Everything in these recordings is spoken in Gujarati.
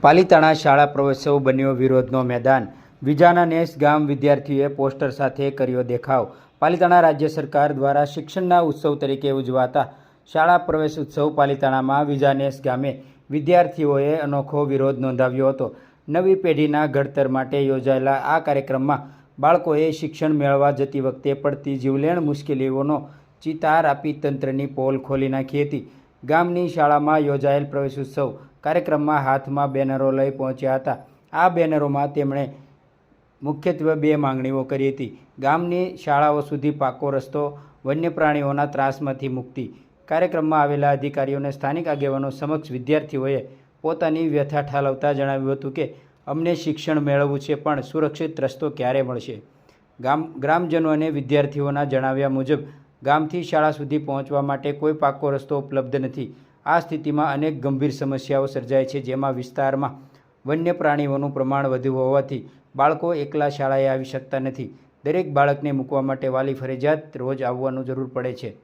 પાલિતાણા શાળા પ્રવેશોત્સવ બન્યો વિરોધનો મેદાન। વિજાના નેસ ગામ વિદ્યાર્થીઓએ પોસ્ટર સાથે કર્યો દેખાવ। પાલિતાણા રાજ્ય સરકાર દ્વારા શિક્ષણના ઉત્સવ તરીકે ઉજવાતા શાળા પ્રવેશોત્સવ પાલિતાણામાં વિજાનેસ ગામે વિદ્યાર્થીઓએ અનોખો વિરોધ નોંધાવ્યો હતો। નવી પેઢીના ઘડતર માટે યોજાયેલા આ કાર્યક્રમમાં બાળકોએ શિક્ષણ મેળવવા જતી વખતે પડતી જીવલેણ મુશ્કેલીઓનો ચિતાર આપી તંત્રની પોલ ખોલી નાખી હતી। ગામની શાળામાં યોજાયેલ પ્રવેશોત્સવ કાર્યક્રમમાં હાથમાં બેનરો લઈ પહોંચ્યા હતા। આ બેનરોમાં તેમણે મુખ્યત્વે બે માંગણીઓ કરી હતી। ગામની શાળાઓ સુધી પાકો રસ્તો, વન્ય પ્રાણીઓના ત્રાસમાંથી મુક્તિ। કાર્યક્રમમાં આવેલા અધિકારીઓને સ્થાનિક આગેવાનો સમક્ષ વિદ્યાર્થીઓએ પોતાની વ્યથા ઠાલવતા જણાવ્યું હતું કે અમને શિક્ષણ મેળવવું છે, પણ સુરક્ષિત રસ્તો ક્યારે મળશે? ગ્રામજનો અને વિદ્યાર્થીઓના જણાવ્યા મુજબ ગામથી શાળા સુધી પહોંચવા માટે કોઈ પાકો રસ્તો ઉપલબ્ધ નથી। આ સ્થિતિમાં અનેક ગંભીર સમસ્યાઓ સર્જાય છે, જેમાં વિસ્તારમાં વન્ય પ્રાણીઓનું પ્રમાણ વધુ હોવાથી બાળકો એકલા શાળાએ આવી શકતા નથી। દરેક બાળકને મૂકવા માટે વાલી ફરજિયાત રોજ આવવાનું જરૂર પડે છે,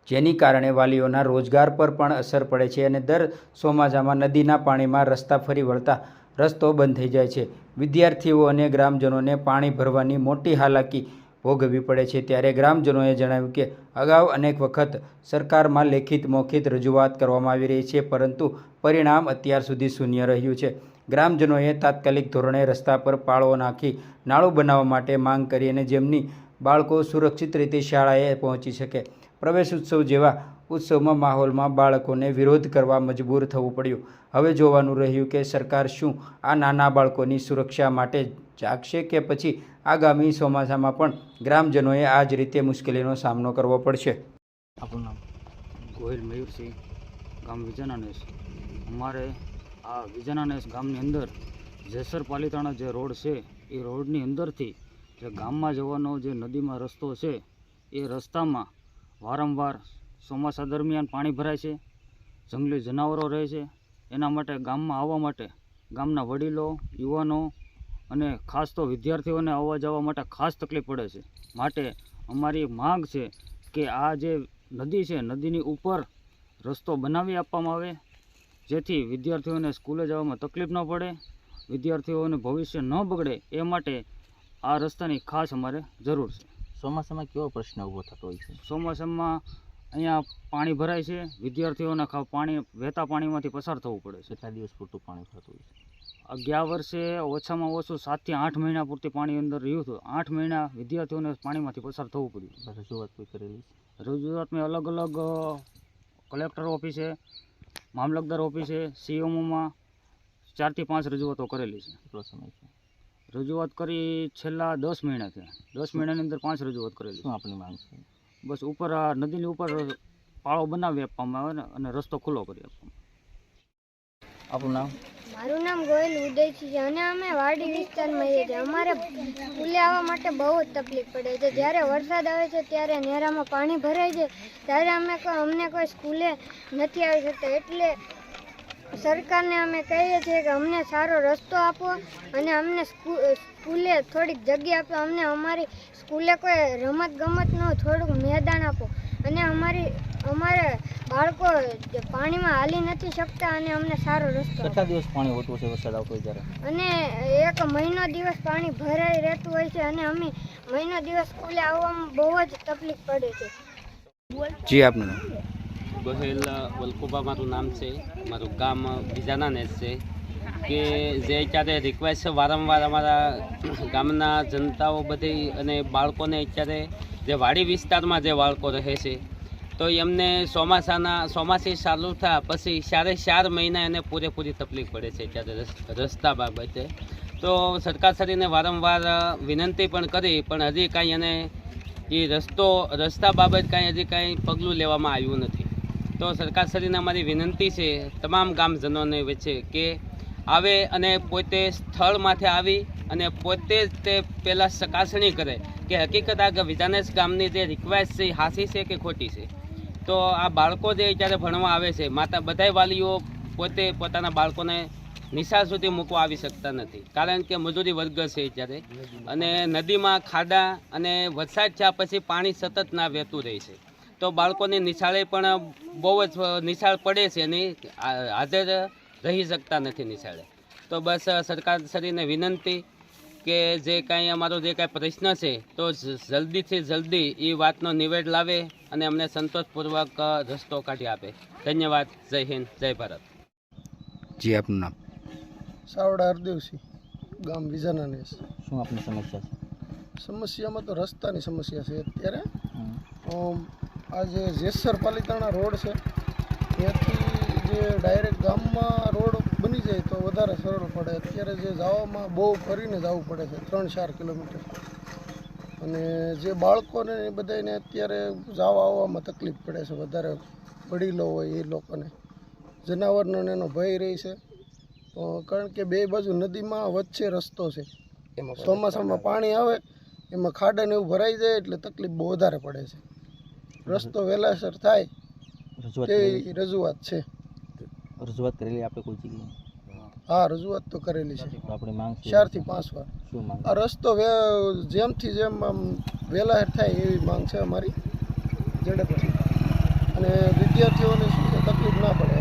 જેની કારણે વાલીઓના રોજગાર પર પણ અસર પડે છે અને દર ચોમાસામાં નદીના પાણીમાં રસ્તા ફરી વળતા રસ્તો બંધ થઈ જાય છે। વિદ્યાર્થીઓ અને ગ્રામજનોને પાણી ભરવાની મોટી હાલાકી ભોગવવી પડે છે। ત્યારે ગ્રામજનોએ જણાવ્યું કે અગાઉ અનેક વખત સરકારમાં લેખિત મૌખિક રજૂઆત કરવામાં આવી રહી છે, પરંતુ પરિણામ અત્યાર સુધી શૂન્ય રહ્યું છે। ગ્રામજનોએ તાત્કાલિક ધોરણે રસ્તા પર પાળો નાખી નાળું બનાવવા માટે માંગ કરી અને જેમની બાળકો સુરક્ષિત રીતે શાળાએ પહોંચી શકે। પ્રવેશ ઉત્સવ જેવા ઉત્સવમાં માહોલમાં બાળકોને વિરોધ કરવા મજબૂર થવું પડ્યું। હવે જોવાનું રહ્યું કે સરકાર શું આ નાના બાળકોની સુરક્ષા માટે જાગશે કે પછી આગામી ચોમાસામાં પણ ગ્રામજનોએ આ જ રીતે મુશ્કેલીનો સામનો કરવો પડશે। આપણું નામ ગોહિલ મયુરસિંહ, ગામ વિજાનાનેસ। અમારે આ વિજાનાનેસ ગામની અંદર જેસર પાલિતાણા જે રોડ છે એ રોડની અંદરથી જે ગામમાં જવાનો જે નદીમાં રસ્તો છે એ રસ્તામાં વારંવાર ચોમાસા દરમિયાન પાણી ભરાય છે, જંગલી જનાવરો રહે છે। એના માટે ગામમાં આવવા માટે ગામના વડીલો, યુવાનો અને ખાસ તો વિદ્યાર્થીઓને આવવા જવા માટે ખાસ તકલીફ પડે છે। માટે અમારી માંગ છે કે આ જે નદી છે, નદીની ઉપર રસ્તો બનાવી આપવામાં આવે, જેથી વિદ્યાર્થીઓને સ્કૂલે જવામાં તકલીફ ન પડે, વિદ્યાર્થીઓને ભવિષ્ય ન બગડે, એ માટે આ રસ્તાની ખાસ અમારે જરૂર છે। ચોમાસામાં કેવો પ્રશ્ન ઊભો થતો હોય છે? ચોમાસામાં અહીંયા પાણી ભરાય છે, વિદ્યાર્થીઓને વહેતા પાણીમાંથી પસાર થવું પડે છે। કેટલા દિવસ પૂરતું પાણી થતું હોય છે? ગયા વર્ષે ઓછામાં ઓછું 7 થી 8 મહિના પૂરતી પાણી અંદર રહ્યું હતું। 8 મહિના વિદ્યાર્થીઓને પાણીમાંથી પસાર થવું પડ્યું। રજૂઆત કોઈ કરેલી? રજૂઆત મેં અલગ અલગ કલેક્ટર ઓફિસે, મામલતદાર ઓફિસે, સીએમઓમાં 4 થી 5 રજૂઆતો કરેલી છે। કેટલો સમય છે? રજૂઆત કરી છેલ્લા 10 મહિના થયા। 10 મહિનાની અંદર 5 રજૂઆત કરેલી। શું આપણી માંગ છે? બસ ઉપર આ નદીની ઉપર પાળો બનાવી આપવામાં આવે ને અને રસ્તો ખુલ્લો કરી આપવામાં। આપણું નામ? મારું નામ ગોયલ ઉદયસિંહ છે અને અમે વાડી વિસ્તારમાં રહીએ છીએ। અમારે સ્કૂલે આવવા માટે બહુ જ તકલીફ પડે છે। જ્યારે વરસાદ આવે છે ત્યારે નેરામાં પાણી ભરાય છે, ત્યારે અમને કોઈ સ્કૂલે નથી આવી શકતા। એટલે સરકારને અમે કહીએ છીએ કે અમને સારો રસ્તો આપો અને અમને સ્કૂલે થોડીક જગ્યા આપો, અમને અમારી સ્કૂલે કોઈ રમત ગમતનું થોડુંક મેદાન આપો અને અમારે બાળકો પાણીમાં હાલી નથી શકતા અને અમને સારો રસ્તો. કેટલા દિવસ પાણી હોતું છે વરસાદ આવતો હોય ત્યારે? અને 1 મહિનો દિવસ પાણી ભરાઈ રહેતું હોય છે અને અમે મહિનો દિવસ સ્કૂલે આવવામાં બહુ જ તકલીફ પડે છે। જી આપનું નામ? ગોહિલ વલકુબા મારું નામ છે, મારું ગામ વિજાનાનેસ છે। કે જે અત્યારે રિક્વેસ્ટ છે વારંવાર અમારા ગામના જનતાઓ બધી અને બાળકોને અત્યારે જે વાડી વિસ્તારમાં જે બાળકો રહે છે તો એમને ચોમાસી ચાલુ થયા પછી 4 મહિના એને પૂરેપૂરી તકલીફ પડે છે અત્યારે રસ્તા બાબતે। તો સરકારશ્રીને વારંવાર વિનંતી પણ કરી, પણ હજી કાંઈ એને એ રસ્તા બાબત હજી કાંઈ પગલું લેવામાં આવ્યું નથી। તો સરકારશ્રીને અમારી વિનંતી છે તમામ ગામજનોને વચ્ચે કે આવે અને પોતે સ્થળમાંથી આવી અને પોતે જ તે પહેલાં ચકાસણી કરે કે હકીકત આ વિજાનેસ ગામની જે રિક્વેસ્ટ છે એ સાચી છે કે ખોટી છે। તો આ બાળકો જે અત્યારે ભણવા આવે છે, બધાય વાલીઓ પોતે પોતાના બાળકોને નિશાળ સુધી મૂકવા આવી શકતા નથી, કારણ કે મજૂરી વર્ગ છે અત્યારે અને નદીમાં ખાડા અને વરસાદ થયા પછી પાણી સતત ના વહેતું રહે છે। તો બાળકોની નિશાળે પણ બહુ જ નિશાળ પડે છે અને હાજર રહી શકતા નથી નિશાળે. તો બસ સરકારશ્રીને વિનંતી કે જે કાંઈ અમારો જે કાંઈ પ્રશ્ન છે તો જલ્દીથી જલ્દી એ વાતનો નિવેડ લાવે અને અમને સંતોષપૂર્વક રસ્તો કાઢી આપે. ધન્યવાદ. જય હિન્દ, જય ભારત. જી આપનું નામ? સાવડા હરદેવસિંહ, ગામ વિજાનાનેસ. શું આપની સમસ્યા છે? સમસ્યામાં તો રસ્તાની સમસ્યા છે અત્યારે. હમ. આ જે જેસર પાલિતાણા રોડ છે ત્યાંથી જે ડાયરેક્ટ ગામમાં રોડ બની જાય તો વધારે સરળ પડે. અત્યારે જે જવામાં બહુ ફરીને જવું પડે છે 3-4 કિલોમીટર, અને જે બાળકોને એ બધાને અત્યારે જવા આવવામાં તકલીફ પડે છે. વધારે વડીલો હોય એ લોકોને જનાવરનો એનો ભય રહે છે, કારણ કે બે બાજુ નદીમાં વચ્ચે રસ્તો છે. ચોમાસામાં પાણી આવે એમાં ખાડાને એવું ભરાઈ જાય એટલે તકલીફ બહુ વધારે પડે છે. રસ્તો વહેલાસર થાય તેવી રજૂઆત છે. રજૂઆત કરેલી આપણે કોઈ જગ્યાએ? હા, રજૂઆત તો કરેલી છે તો આપણી માંગ છે 4 થી 5 વાર. શું માંગ? આ રસ્તો જેમથી જેમ આમ વહેલાસર થાય એવી માંગ છે અમારી ઝડપથી, અને વિદ્યાર્થીઓને શું છે તકલીફ ના પડે.